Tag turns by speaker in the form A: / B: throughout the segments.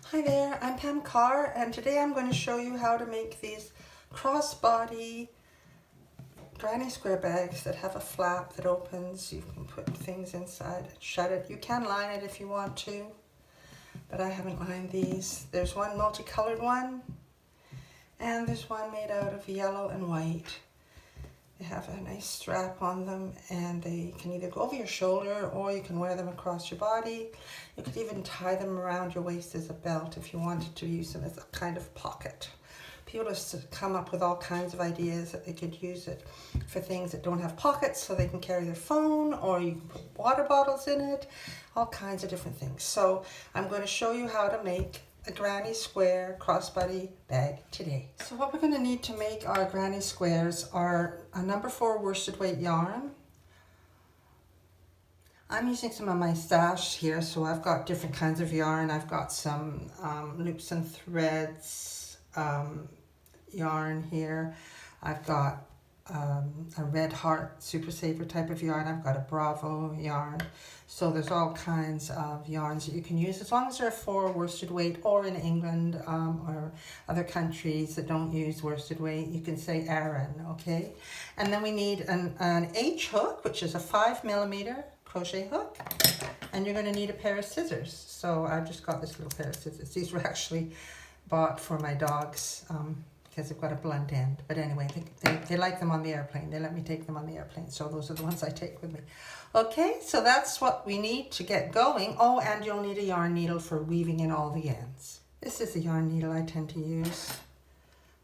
A: Hi there, I'm Pam Carr, and today I'm going to show you how to make these crossbody granny square bags that have a flap that opens. You can put things inside and shut it. You can line it if you want to, but I haven't lined these. There's one multicolored one, and there's one made out of yellow and white. They have a nice strap on them, and they can either go over your shoulder or you can wear them across your body. You could even tie them around your waist as a belt if you wanted to use them as a kind of pocket. People have come up with all kinds of ideas that they could use it for things that don't have pockets, so they can carry their phone, or you can put water bottles in it, all kinds of different things. So I'm going to show you how to make a granny square crossbody bag today. So what we're going to need to make our granny squares are a number 4 worsted weight yarn. I'm using some of my stash here, so I've got different kinds of yarn. I've got some loops and threads yarn here. I've got a Red Heart Super Saver type of yarn. I've got a Bravo yarn. So there's all kinds of yarns that you can use as long as they're 4 worsted weight, or in England or other countries that don't use worsted weight, you can say Aran, okay? And then we need an H hook, which is a 5mm crochet hook, and you're going to need a pair of scissors. So I've just got this little pair of scissors. These were actually bought for my dogs because they've got a blunt end. But anyway, they like them on the airplane. They let me take them on the airplane. So those are the ones I take with me. Okay, so that's what we need to get going. Oh, and you'll need a yarn needle for weaving in all the ends. This is the yarn needle I tend to use.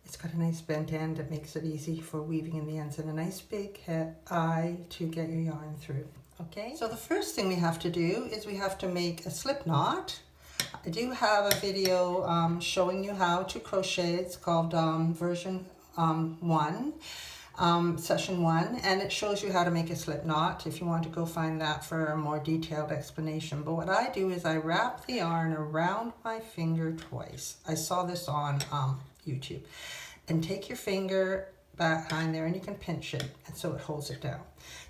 A: It's got a nice bent end that makes it easy for weaving in the ends, and a nice big eye to get your yarn through. Okay, so the first thing we have to do is we have to make a slip knot. I do have a video showing you how to crochet. It's called version 1, session 1, and it shows you how to make a slip knot if you want to go find that for a more detailed explanation. But what I do is I wrap the yarn around my finger twice. I saw this on YouTube. And take your finger behind there and you can pinch it, and so it holds it down.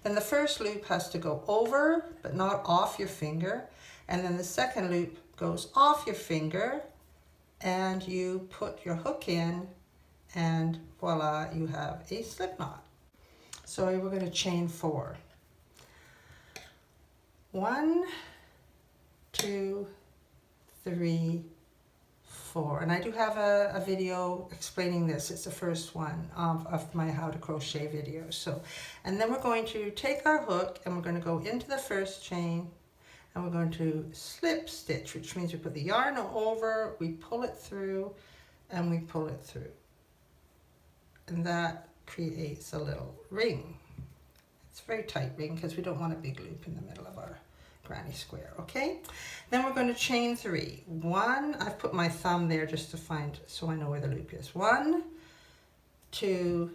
A: Then the first loop has to go over but not off your finger, and then the second loop goes off your finger, and you put your hook in, and voila, you have a slip knot. So we're going to chain 4. 1, 2, 3, 4, and I do have a video explaining this. It's the first one of my how to crochet videos. So, and then we're going to take our hook and we're going to go into the first chain, and we're going to slip stitch, which means we put the yarn over, we pull it through, and we pull it through, and that creates a little ring. It's a very tight ring because we don't want a big loop in the middle of our granny square. Okay, then we're going to chain 3. 1, I've put my thumb there just to find, so I know where the loop is. 1, 2,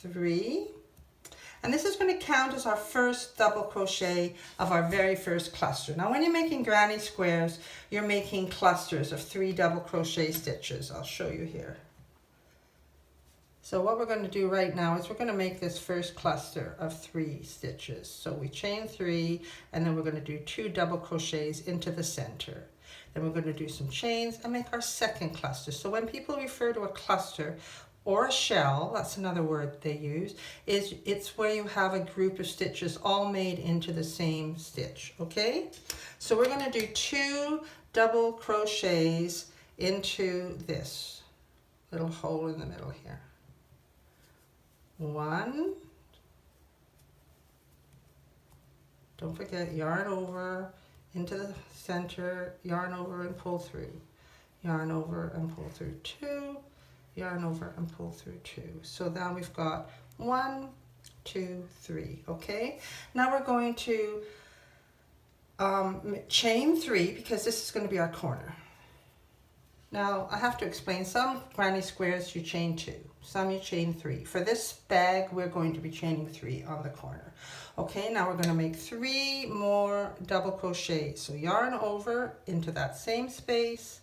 A: 3, and this is going to count as our first double crochet of our very first cluster. Now when you're making granny squares, you're making clusters of 3 double crochet stitches. I'll show you here. So what we're going to do right now is we're going to make this first cluster of 3 stitches. So we chain 3, and then we're going to do 2 double crochets into the center. Then we're going to do some chains and make our second cluster. So when people refer to a cluster or a shell, that's another word they use, it's where you have a group of stitches all made into the same stitch, okay? So we're going to do 2 double crochets into this little hole in the middle here. 1, don't forget, yarn over into the center, yarn over and pull through, yarn over and pull through 2, yarn over and pull through 2. So now we've got 1, 2, 3, okay? Now we're going to chain 3, because this is going to be our corner. Now I have to explain, some granny squares you chain 2, some you chain 3. For this bag we're going to be chaining 3 on the corner. Okay, now we're going to make 3 more double crochets. So yarn over into that same space,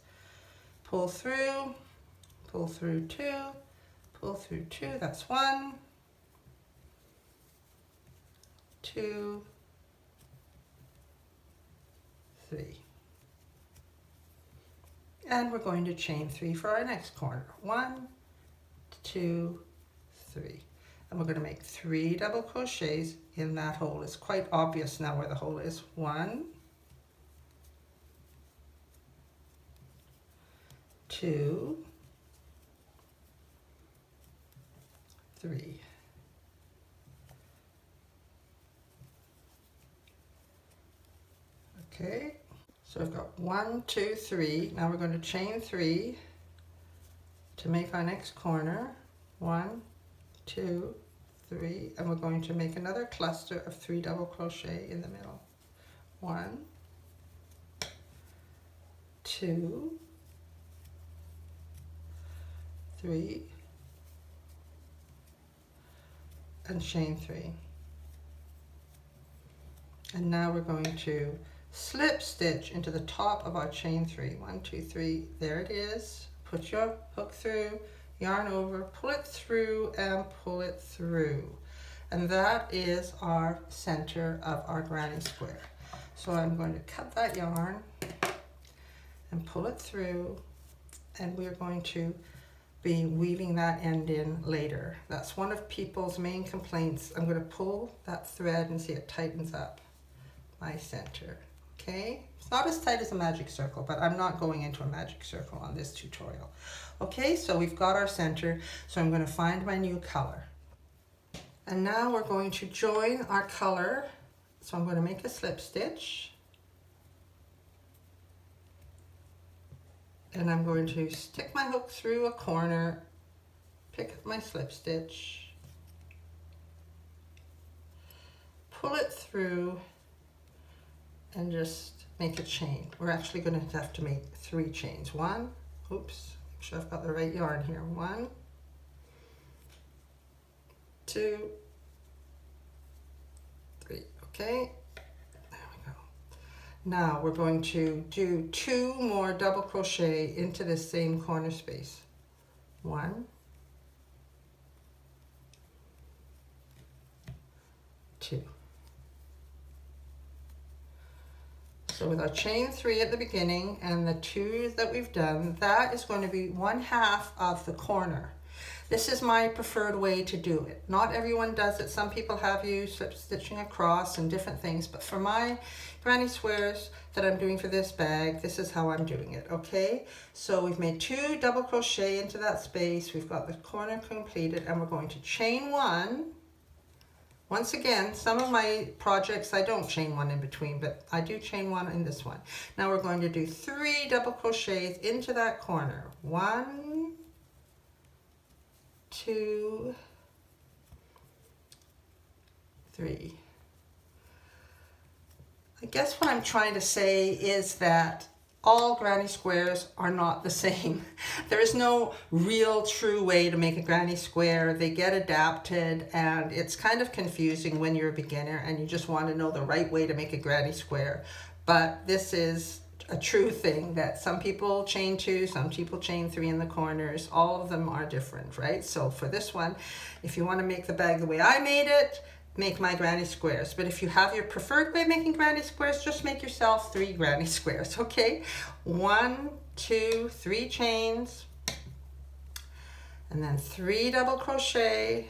A: pull through 2, pull through 2, that's 1, 2, 3. and we're going to chain 3 for our next corner. 1, 2, 3. And we're going to make 3 double crochets in that hole. It's quite obvious now where the hole is. 1, 2, 3. Okay, so I've got 1, 2, 3. Now we're going to chain 3 to make our next corner. 1, 2, 3, and we're going to make another cluster of 3 double crochet in the middle. 1, 2, 3, and chain 3. And now we're going to slip stitch into the top of our chain 3. 1, 2, 3, there it is. Put your hook through, yarn over, pull it through, and pull it through. And that is our center of our granny square. So I'm going to cut that yarn and pull it through, and we're going to be weaving that end in later. That's one of people's main complaints. I'm going to pull that thread and see it tightens up my center. Okay, it's not as tight as a magic circle, but I'm not going into a magic circle on this tutorial. Okay, so we've got our center, so I'm going to find my new color. And now we're going to join our color. So I'm going to make a slip stitch. And I'm going to stick my hook through a corner, pick up my slip stitch, pull it through, and just make a chain. We're actually going to have to make 3 chains. 1, oops, make sure I've got the right yarn here. 1, 2, 3. Okay, there we go. Now we're going to do 2 more double crochet into this same corner space. 1, 2. So with our chain 3 at the beginning and the 2 that we've done, that is going to be 1/2 of the corner. This is my preferred way to do it. Not everyone does it. Some people have you slip stitching across and different things, but for my granny squares that I'm doing for this bag, this is how I'm doing it, okay? So we've made 2 double crochet into that space. We've got the corner completed, and we're going to chain 1. Once again, some of my projects I don't chain 1 in between, but I do chain 1 in this one. Now we're going to do 3 double crochets into that corner. 1, 2, 3. I guess what I'm trying to say is that all granny squares are not the same. There is no real true way to make a granny square. They get adapted, and it's kind of confusing when you're a beginner and you just want to know the right way to make a granny square. But this is a true thing that some people chain 2, some people chain 3 in the corners. All of them are different, right? So for this one, if you want to make the bag the way I made it, make my granny squares. But if you have your preferred way of making granny squares, just make yourself 3 granny squares, okay? 1, 2, 3 chains, and then 3 double crochet,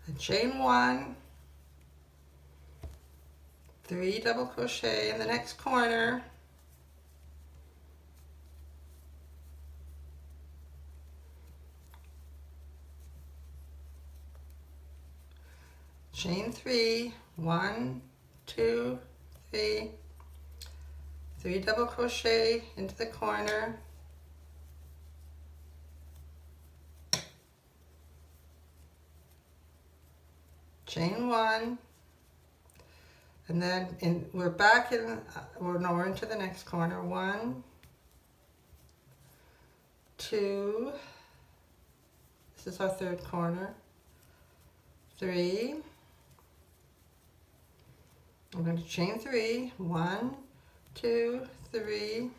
A: and chain 1, 3 double crochet in the next corner, chain 3, 1, 2, 3, 3 double crochet into the corner, chain 1, and then we're back in, we're into the next corner. 1, 2, this is our 3rd corner, 3, I'm going to chain 3, 1, 2, 3,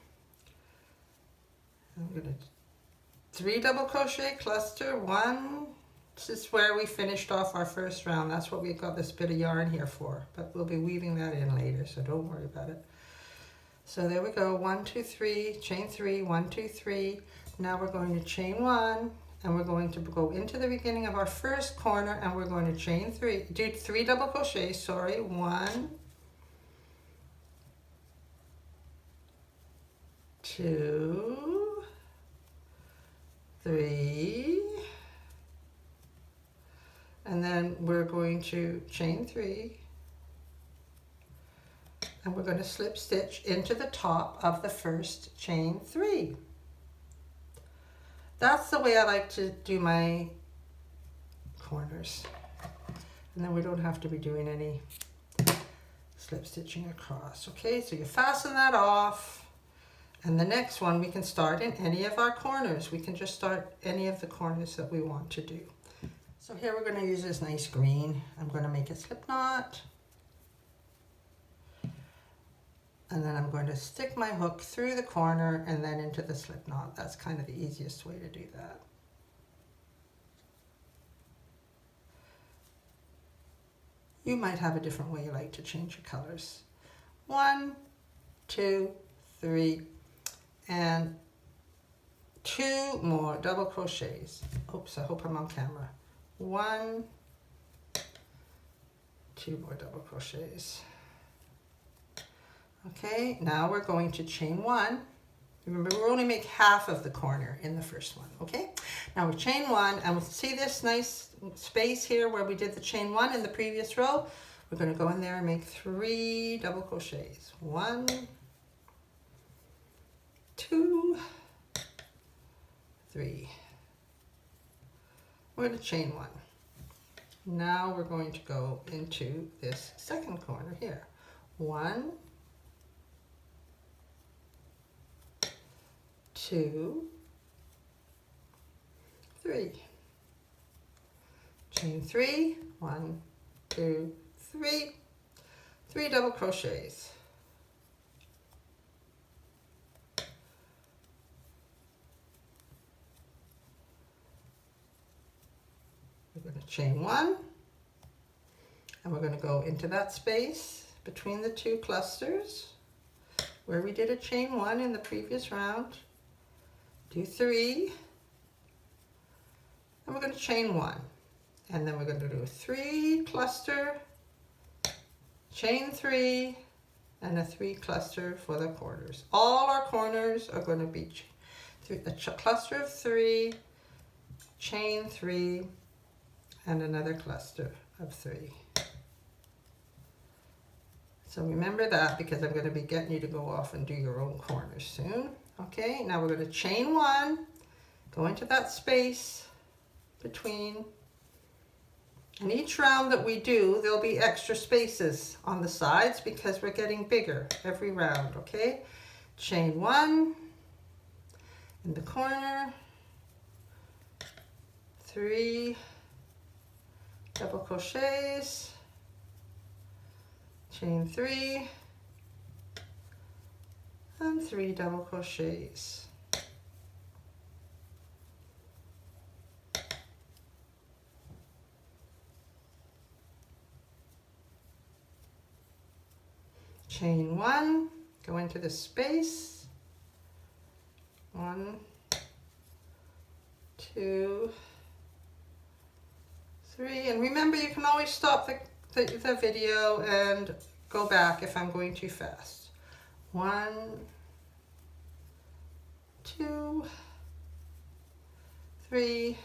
A: I'm going to 3 double crochet cluster, 1, This is where we finished off our first round. That's what we've got this bit of yarn here for, but we'll be weaving that in later, so don't worry about it. So there we go, 1, 2, 3, chain 3, 1, 2, 3. Now we're going to chain 1, and we're going to go into the beginning of our first corner, and we're going to chain 3, do 3 double crochets, sorry, 1, 2, 3, and then we're going to chain 3, and we're going to slip stitch into the top of the first chain 3. That's the way I like to do my corners. And then we don't have to be doing any slip stitching across. Okay, so you fasten that off. And the next one we can start in any of our corners. We can just start any of the corners that we want to do. So here we're going to use this nice green. I'm going to make a slip knot. And then I'm going to stick my hook through the corner and then into the slip knot. That's kind of the easiest way to do that. You might have a different way you like to change your colors. 1, 2, 3, and 2 more double crochets. Oops, I hope I'm on camera. 1, 2 more double crochets. Okay, now we're going to chain 1. Remember, we'll only make half of the corner in the first one, okay? Now we chain 1, and we'll see this nice space here where we did the chain 1 in the previous row. We're going to go in there and make 3 double crochets. 1, 2, 3. We're going to chain 1. Now we're going to go into this second corner here. 1, 2, 3. Chain 3, 1, 2, 3. 3 double crochets. We're going to chain 1, and we're going to go into that space between the 2 clusters where we did a chain 1 in the previous round. Do 3, and we're going to chain 1, and then we're going to do a 3 cluster, chain 3, and a 3 cluster for the corners. All our corners are going to be a cluster of 3, chain 3, and another cluster of 3. So remember that, because I'm going to be getting you to go off and do your own corners soon. Okay, now we're going to chain 1, go into that space between, and each round that we do, there'll be extra spaces on the sides because we're getting bigger every round, okay? Chain 1 in the corner, 3 double crochets, chain 3, and 3 double crochets. Chain 1, go into the space, 1, 2, 3, and remember you can always stop the video and go back if I'm going too fast. 1, 2, 3,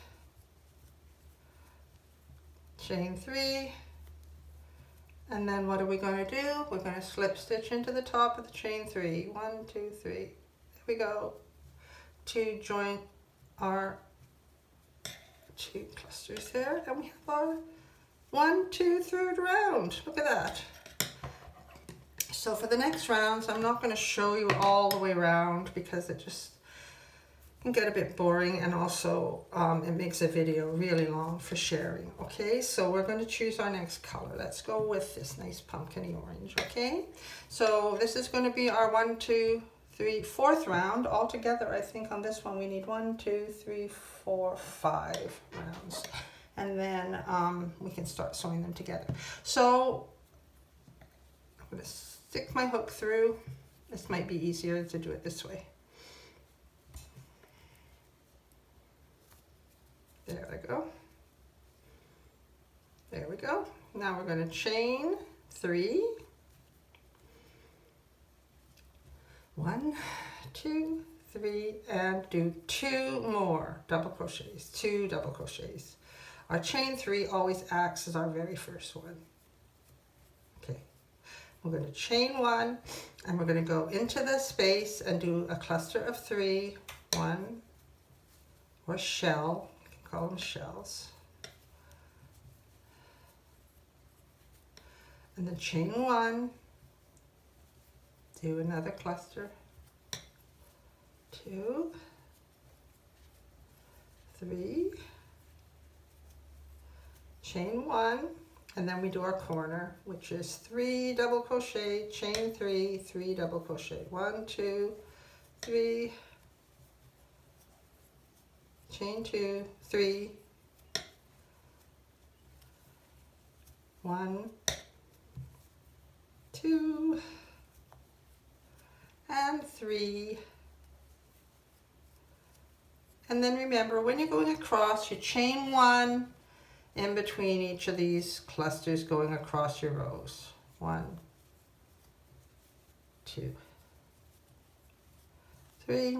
A: chain 3, and then what are we going to do? We're going to slip stitch into the top of the chain 3. 1, 2, 3. There we go. To join our 2 clusters there, and we have our 1, 2, 3rd round. Look at that. So for the next rounds, I'm not going to show you all the way around because it just can get a bit boring, and also it makes a video really long for sharing. Okay, so we're going to choose our next color. Let's go with this nice pumpkin-y orange. Okay, so this is going to be our 1, 2, 3, 4th round. Altogether, I think on this one we need 1, 2, 3, 4, 5 rounds. and then we can start sewing them together. So I'm going to stick my hook through. This might be easier to do it this way. There we go. There we go. Now we're going to chain 3. 1, 2, 3, and do 2 more double crochets, 2 double crochets. Our chain 3 always acts as our very first one. Okay, we're going to chain 1, and we're going to go into the space and do a cluster of 3, 1, or shell, you can call them shells. And then chain 1, do another cluster, 2, 3, chain 1, and then we do our corner, which is 3 double crochet, chain 3, 3 double crochet, 1, 2, 3, chain 2, 3, 1, 2, and 3. And then remember, when you're going across, you chain 1 in between each of these clusters going across your rows. 1, 2, 3,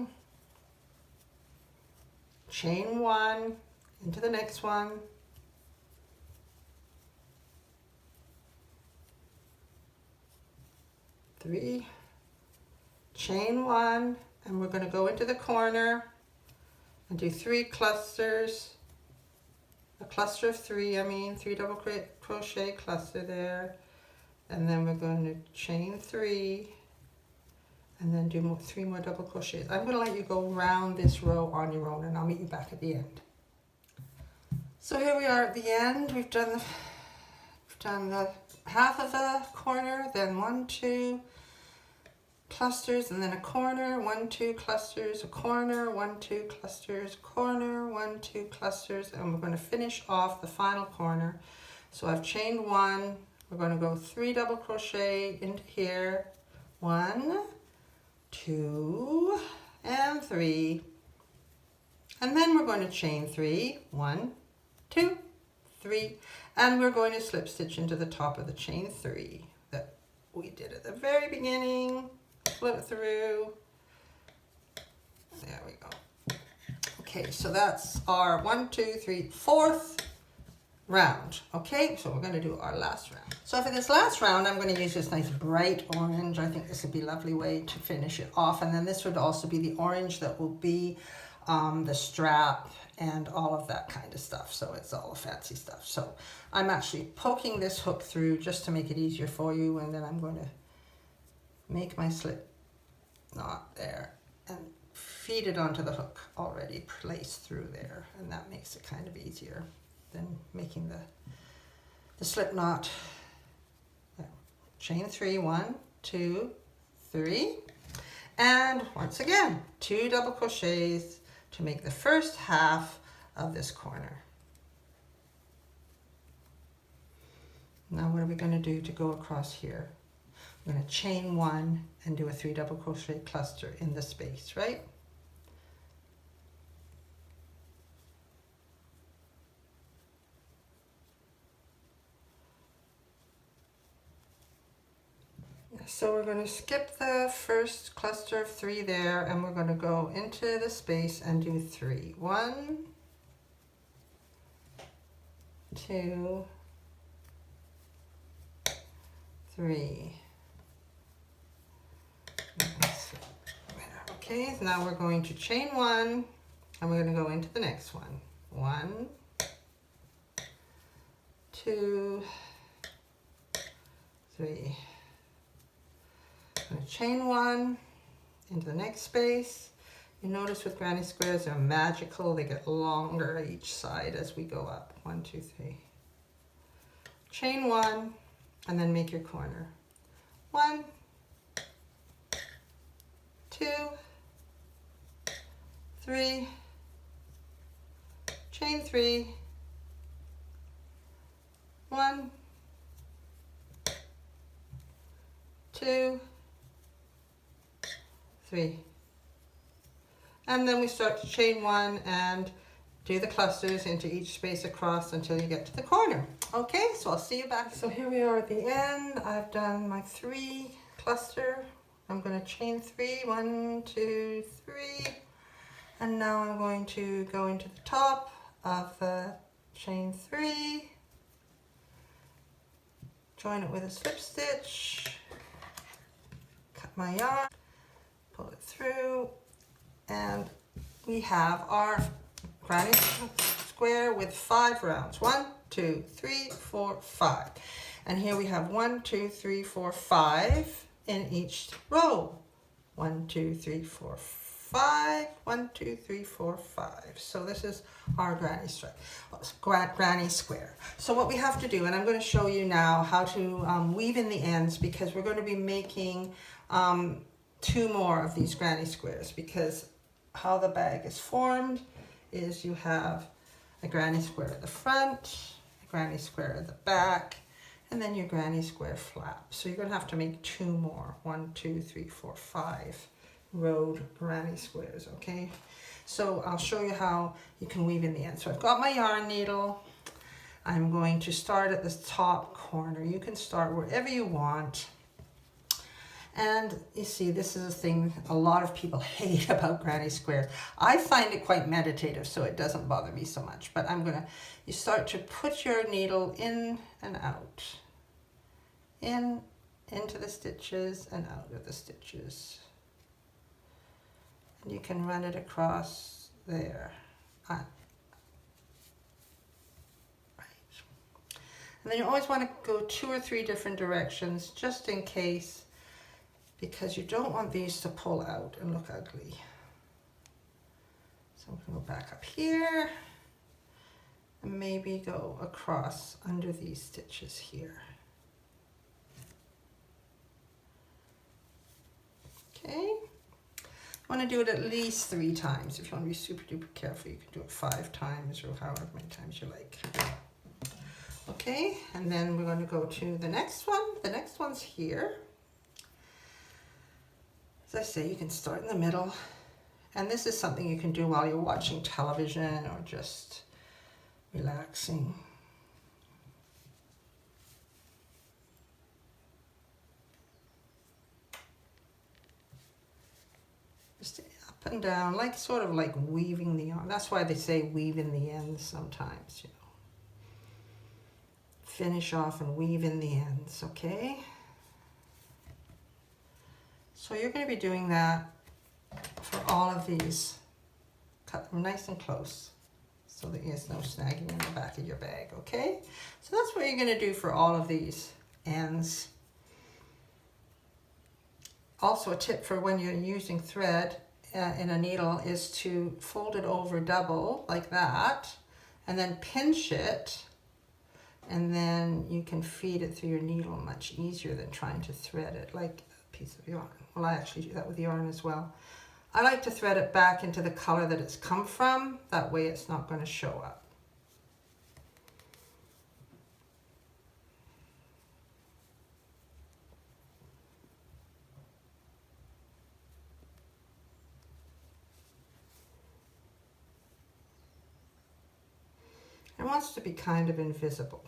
A: chain 1 into the next one, 3, chain 1, and we're going to go into the corner and do 3 clusters, a cluster of 3, 3 double crochet cluster there, and then we're going to chain 3 and then do 3 more double crochets. I'm going to let you go around this row on your own, and I'll meet you back at the end. So here we are at the end. We've done the half of the corner, then 1, 2 clusters, and then a corner, 1, 2 clusters, a corner, 1, 2 clusters, corner, 1, 2 clusters, and we're going to finish off the final corner. So I've chained 1, we're going to go 3 double crochet into here, 1, 2, and 3, and then we're going to chain 3, 1, 2, 3, and we're going to slip stitch into the top of the chain 3 that we did at the very beginning. Flip through. There we go. Okay, so that's our 1, 2, 3, 4th round. Okay, so we're going to do our last round. So for this last round, I'm going to use this nice bright orange. I think this would be a lovely way to finish it off. And then this would also be the orange that will be the strap and all of that kind of stuff. So it's all the fancy stuff. So I'm actually poking this hook through just to make it easier for you. And then I'm going to make my slip knot there and feed it onto the hook already placed through there, and that makes it kind of easier than making the slip knot. There. Chain 3, 1, 2, 3, and once again 2 double crochets to make the first half of this corner. Now what are we going to do to go across here? I'm going to chain 1 and do a 3 double crochet cluster in the space, right? So we're going to skip the first cluster of 3 there, and we're going to go into the space and do 3. 1, 2, 3. Okay, so now we're going to chain 1 and we're going to go into the next one. 1, 2, 3. I'm going to chain 1 into the next space. You notice with granny squares they're magical. They get longer each side as we go up. 1, 2, 3. Chain 1 and then make your corner. 1, 2, 3, chain 3, 2, 3. And then we start to chain 1 and do the clusters into each space across until you get to the corner. Okay, so I'll see you back. So here we are at the end. I've done my 3 cluster. I'm going to chain 3, 1, 2, 3. And now I'm going to go into the top of the chain 3, join it with a slip stitch, cut my yarn, pull it through, and we have our granny square with 5 rounds. 1, 2, 3, 4, 5. And here we have 1, 2, 3, 4, 5 in each row. 1, 2, 3, 4, 5. 1, 2, 3, 4, 5. So this is our granny square. So what we have to do, and I'm going to show you now how to weave in the ends, because we're going to be making 2 more of these granny squares, because how the bag is formed is you have a granny square at the front, a granny square at the back, and then your granny square flap. So you're going to have to make 2 more. 1, 2, 3, 4, 5 rowed granny squares, okay? So I'll show you how you can weave in the end. So I've got my yarn needle. I'm going to start at the top corner. You can start wherever you want. And you see, this is a thing a lot of people hate about granny squares. I find it quite meditative, so it doesn't bother me so much. But you start to put your needle in and out. Into the stitches and out of the stitches. And you can run it across there. Right. And then you always want to go 2 or 3 different directions, just in case, because you don't want these to pull out and look ugly. So I'm going to go back up here and maybe go across under these stitches here. Okay. You want to do it at least 3 times. If you want to be super duper careful, you can do it 5 times or however many times you like. Okay, and then we're going to go to the next one. The next one's here. As I say, you can start in the middle, and this is something you can do while you're watching television or just relaxing. Just up and down, like sort of like weaving the yarn. That's why they say weave in the ends sometimes, you know. Finish off and weave in the ends, okay? So you're going to be doing that for all of these. Cut them nice and close so that there's no snagging in the back of your bag, okay? So that's what you're going to do for all of these ends. Also, a tip for when you're using thread in a needle is to fold it over double like that, and then pinch it, and then you can feed it through your needle much easier than trying to thread it like a piece of yarn. Well, I actually do that with yarn as well. I like to thread it back into the color that it's come from. That way it's not going to show up. It wants to be kind of invisible.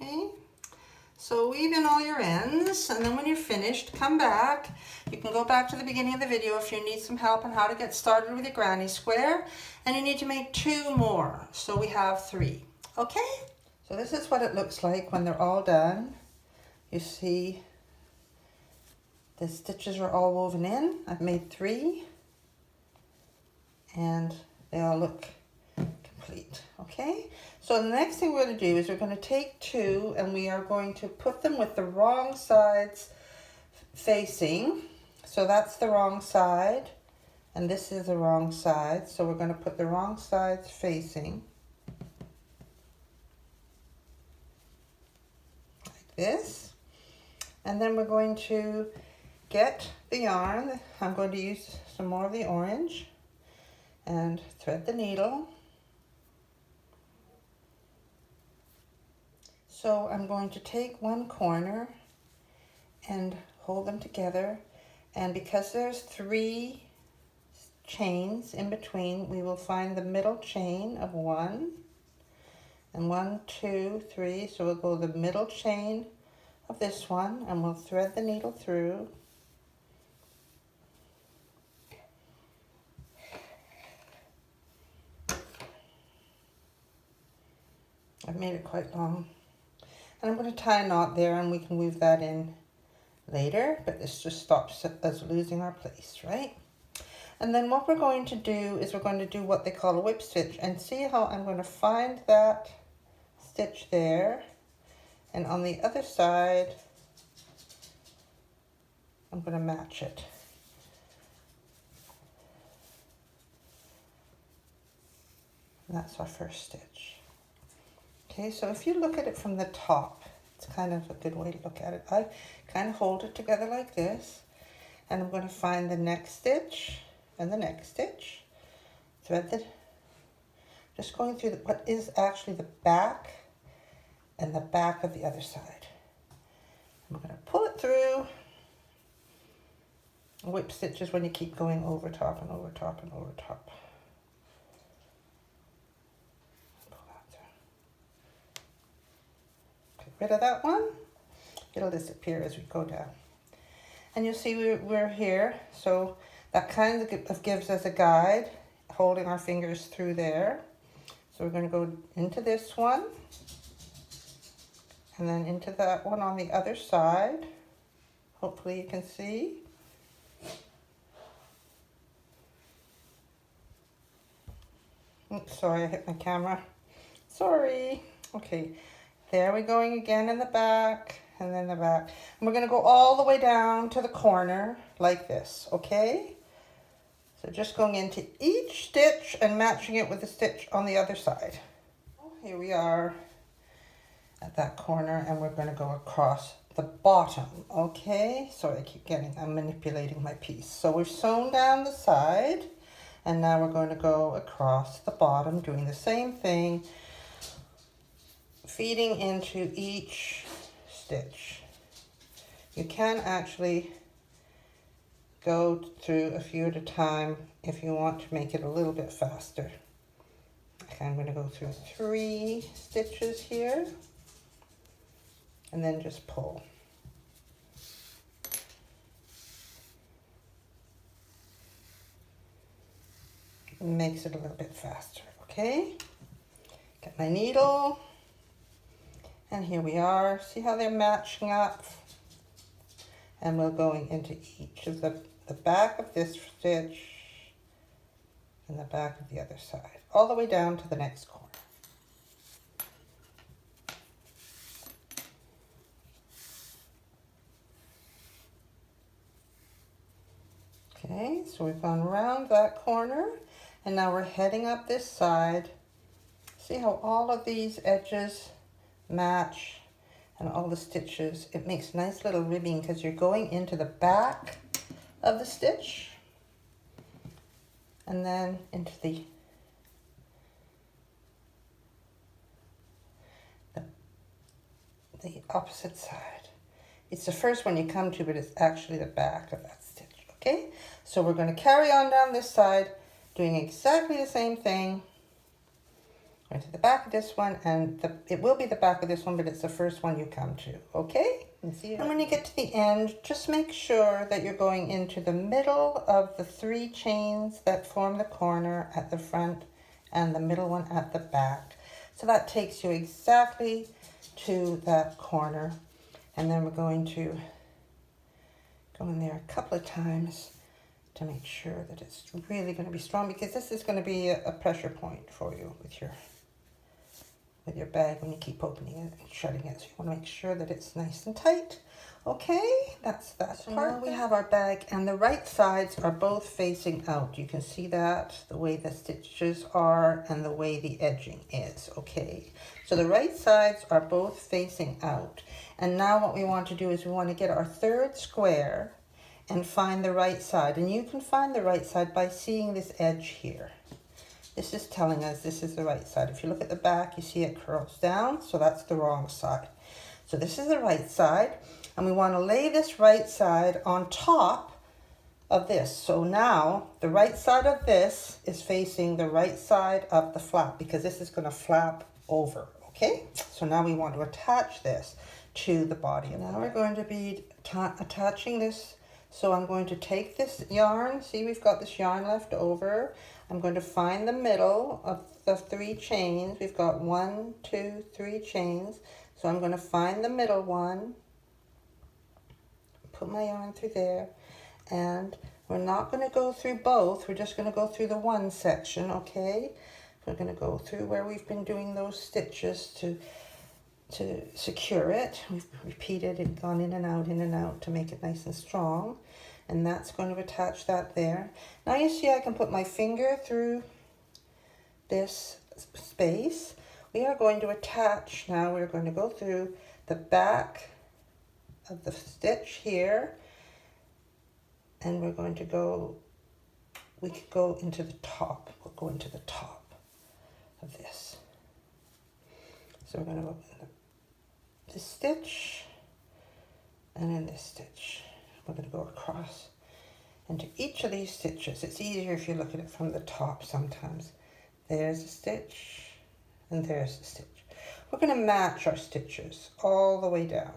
A: Okay, so weave in all your ends, and then when you're finished, come back. You can go back to the beginning of the video if you need some help on how to get started with your granny square, and you need to make 2 more, so we have 3. Okay, so this is what it looks like when they're all done. You see the stitches are all woven in. I've made 3, and they all look complete. Okay, so the next thing we're going to do is we're going to take 2 and we are going to put them with the wrong sides facing. So that's the wrong side, and this is the wrong side. So we're going to put the wrong sides facing like this. And then we're going to get the yarn. I'm going to use some more of the orange and thread the needle. So I'm going to take one corner and hold them together, and because there's 3 chains in between, we will find the middle chain of 1 and 1, 2, 3. So we'll go the middle chain of this one and we'll thread the needle through. I've made it quite long. And I'm going to tie a knot there, and we can weave that in later, but this just stops us losing our place, right? And then what we're going to do is we're going to do what they call a whip stitch, and see how I'm going to find that stitch there, and on the other side I'm going to match it. And that's our first stitch. Okay, so if you look at it from the top, it's kind of a good way to look at it. I kind of hold it together like this, and I'm going to find the next stitch and the next stitch, thread the, just going through what is actually the back and the back of the other side. I'm going to pull it through. Whip stitches when you keep going over top and over top and over top. Pull that through. Get rid of that one. It'll disappear as we go down. And you'll see we're here, so that kind of gives us a guide, holding our fingers through there. So we're going to go into this one, and then into that one on the other side. Hopefully you can see. Oops, sorry, I hit my camera. Sorry. Okay, there we're going again in the back, and then the back. And we're going to go all the way down to the corner like this, okay? So just going into each stitch and matching it with the stitch on the other side. Here we are at that corner, and we're going to go across the bottom, okay? Sorry, I'm manipulating my piece. So we've sewn down the side, and now we're going to go across the bottom, doing the same thing, feeding into each stitch. You can actually go through a few at a time if you want to make it a little bit faster. Okay, I'm going to go through 3 stitches here, and then just pull. It makes it a little bit faster, okay? Get my needle, and here we are. See how they're matching up? And we're going into each of the back of this stitch and the back of the other side, all the way down to the next corner. Okay, so we've gone around that corner, and now we're heading up this side. See how all of these edges match and all the stitches. It makes nice little ribbing because you're going into the back of the stitch and then into the opposite side. It's the first one you come to, but it's actually the back of that stitch. Okay, so we're going to carry on down this side, doing exactly the same thing. Going to the back of this one, and it will be the back of this one, but it's the first one you come to, okay? And when you get to the end, just make sure that you're going into the middle of the 3 chains that form the corner at the front and the middle one at the back. So that takes you exactly to that corner, and then we're going to go in there a couple of times to make sure that it's really going to be strong, because this is going to be a pressure point for you with your bag when you keep opening it and shutting it. So you want to make sure that it's nice and tight. Okay, that's that part. Now we have our bag, and the right sides are both facing out. You can see that, the way the stitches are and the way the edging is, okay? So the right sides are both facing out. And now what we want to do is we want to get our 3rd square and find the right side. And you can find the right side by seeing this edge here. This is telling us this is the right side. If you look at the back, you see it curls down, so that's the wrong side. So this is the right side, and we want to lay this right side on top of this. So now the right side of this is facing the right side of the flap, because this is going to flap over, okay? So now we want to attach this to the body. And now we're going to be attaching this. So I'm going to take this yarn. See, we've got this yarn left over. I'm going to find the middle of the 3 chains. We've got 1, 2, 3 chains. So I'm going to find the middle one, put my yarn through there, and we're not going to go through both. We're just going to go through the one section, okay? We're going to go through where we've been doing those stitches to secure it. We've repeated and gone in and out to make it nice and strong. And that's going to attach that there. Now you see I can put my finger through this space. We are going to attach, now we're going to go through the back of the stitch here, and we're going to go, we could go into the top. We'll go into the top of this. So we're going to go in this stitch and in this stitch. We're going to go across into each of these stitches. It's easier if you look at it from the top sometimes. There's a stitch and there's a stitch. We're going to match our stitches all the way down.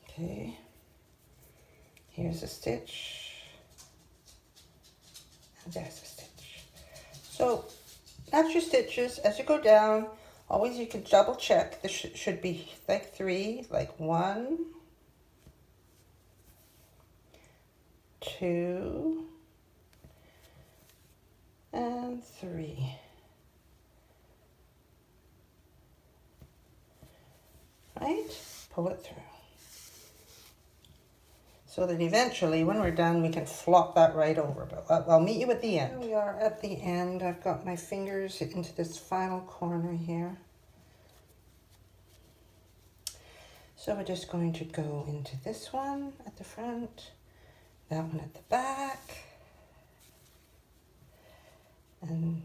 A: Okay, here's a stitch, and there's a stitch. So match your stitches as you go down. Always you can double check. This should be like 3, like 1, 2, and 3. Right? Pull it through. So that eventually, when we're done, we can flop that right over. But I'll meet you at the end. Here we are at the end. I've got my fingers into this final corner here. So we're just going to go into this one at the front, that one at the back, and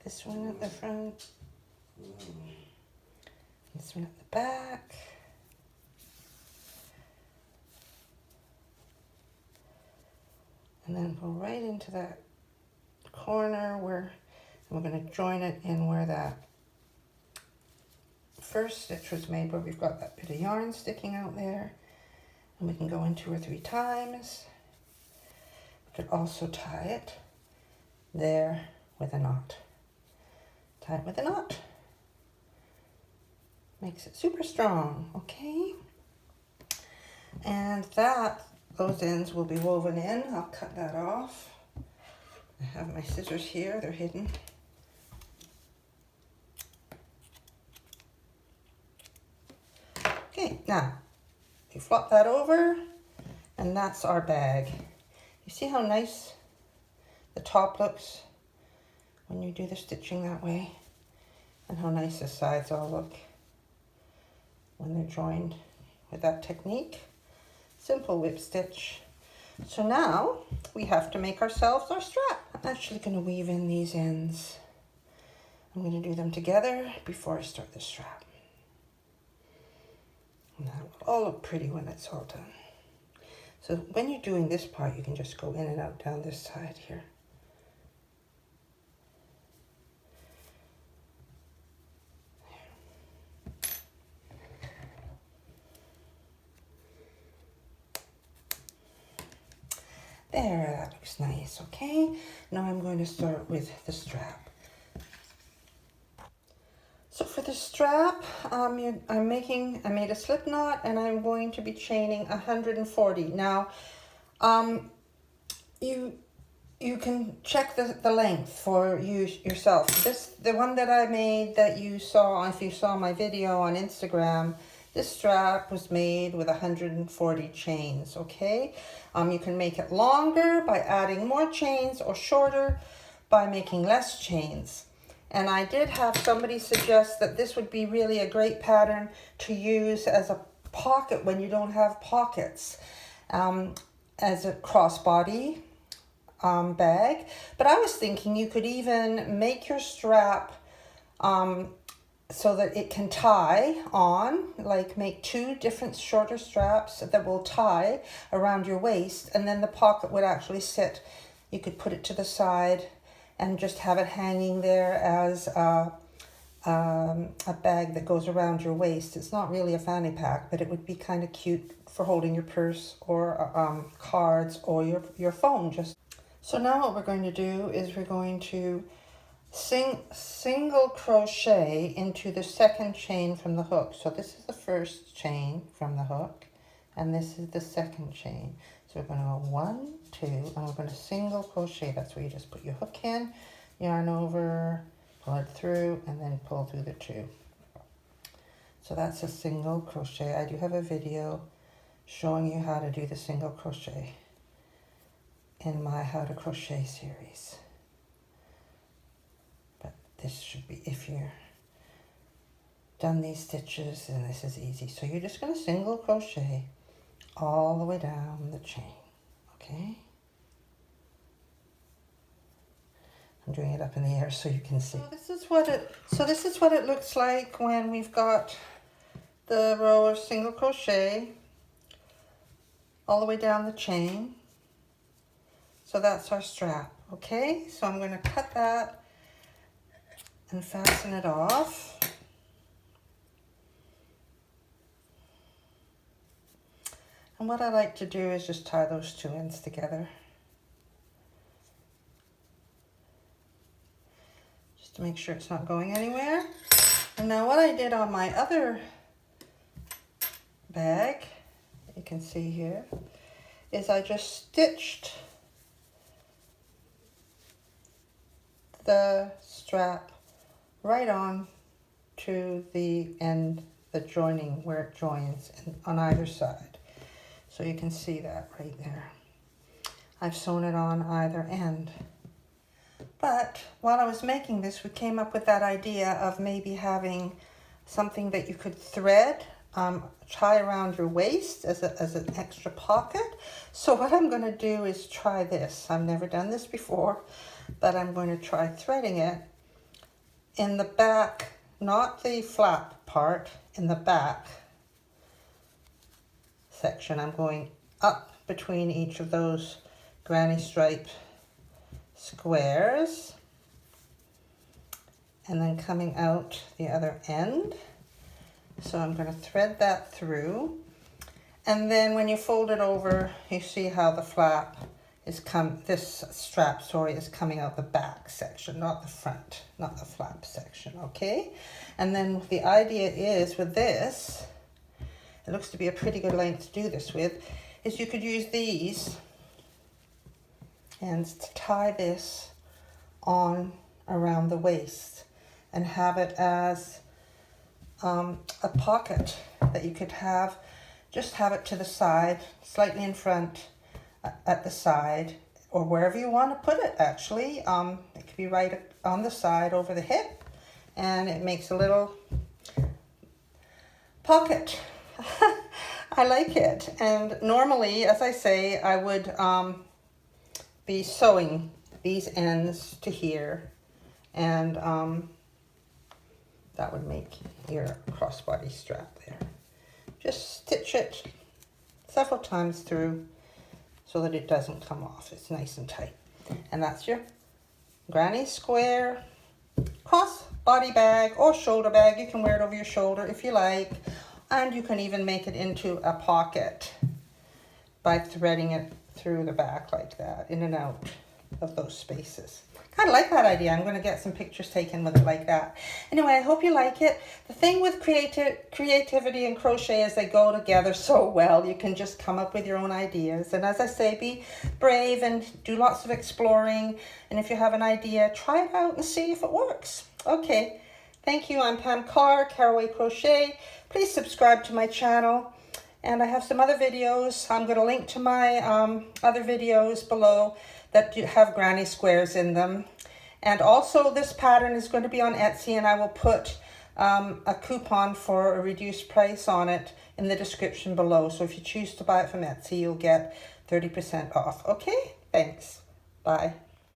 A: this one at the front, this one at the back. And then go right into that corner where we're going to join it in where that first stitch was made, where we've got that bit of yarn sticking out there. And we can go in 2 or 3 times. We could also tie it there with a knot. Tie it with a knot. Makes it super strong, okay? And those ends will be woven in. I'll cut that off. I have my scissors here, they're hidden. Okay, now you flop that over, and that's our bag. You see how nice the top looks when you do the stitching that way, and how nice the sides all look when they're joined with that technique. Simple whip stitch. So now we have to make ourselves our strap. I'm actually going to weave in these ends. I'm going to do them together before I start the strap. And that will all look pretty when it's all done. So when you're doing this part, you can just go in and out down this side here. There, that looks nice, okay? Now I'm going to start with the strap. So for the strap, I made a slip knot, and I'm going to be chaining 140. Now, you can check the length for yourself. The one that I made that you saw, if you saw my video on Instagram, this strap was made with 140 chains, okay? You can make it longer by adding more chains, or shorter by making less chains. And I did have somebody suggest that this would be really a great pattern to use as a pocket when you don't have pockets, as a crossbody bag. But I was thinking you could even make your strap so that it can tie on, like make two different shorter straps that will tie around your waist, and then the pocket would actually sit. You could put it to the side and just have it hanging there as a bag that goes around your waist. It's not really a fanny pack, but it would be kind of cute for holding your purse or cards or your phone. So now what we're going to do is we're going to single crochet into the second chain from the hook. So this is the first chain from the hook, and this is the second chain. So we're going to go 1, 2, and we're going to single crochet. That's where you just put your hook in, yarn over, pull it through, and then pull through the 2. So that's a single crochet. I do have a video showing you how to do the single crochet in my How to Crochet series. This should be, if you're done these stitches, and this is easy. So you're just going to single crochet all the way down the chain, okay? I'm doing it up in the air so you can see. So this is what it looks like when we've got the row of single crochet all the way down the chain. So that's our strap, okay? So I'm going to cut that and fasten it off. And what I like to do is just tie those 2 ends together, just to make sure it's not going anywhere. And now what I did on my other bag, you can see here, is I just stitched the strap right on to the end, the joining where it joins on either side. So you can see that right there. I've sewn it on either end. But while I was making this, we came up with that idea of maybe having something that you could thread, tie around your waist as an extra pocket. So what I'm going to do is try this. I've never done this before, but I'm going to try threading it in the back, not the flap part, in the back section. I'm going up between each of those granny stripe squares and then coming out the other end. So I'm going to thread that through, and then when you fold it over, you see how the flap is this strap, is coming out the back section, not the front, not the flap section, okay? And then the idea is with this, it looks to be a pretty good length to do this with, is you could use these ends to tie this on around the waist and have it as a pocket that you could have, just have it to the side, slightly in front, at the side, or wherever you want to put it actually. It could be right on the side over the hip, and it makes a little pocket. I like it. And normally, as I say, I would be sewing these ends to here, and that would make your crossbody strap there. Just stitch it several times through so that it doesn't come off. It's nice and tight. And that's your granny square crossbody bag or shoulder bag. You can wear it over your shoulder if you like. And you can even make it into a pocket by threading it through the back like that, in and out of those spaces. Kind of like that idea. I'm going to get some pictures taken with it like that. Anyway, I hope you like it. The thing with creativity and crochet is they go together so well. You can just come up with your own ideas. And as I say, be brave and do lots of exploring. And if you have an idea, try it out and see if it works. Okay, thank you. I'm Pam Carr, Caraway Crochet. Please subscribe to my channel. And I have some other videos. I'm going to link to my other videos below that have granny squares in them. And also this pattern is going to be on Etsy, and I will put a coupon for a reduced price on it in the description below. So if you choose to buy it from Etsy, you'll get 30% off. Okay, thanks. Bye.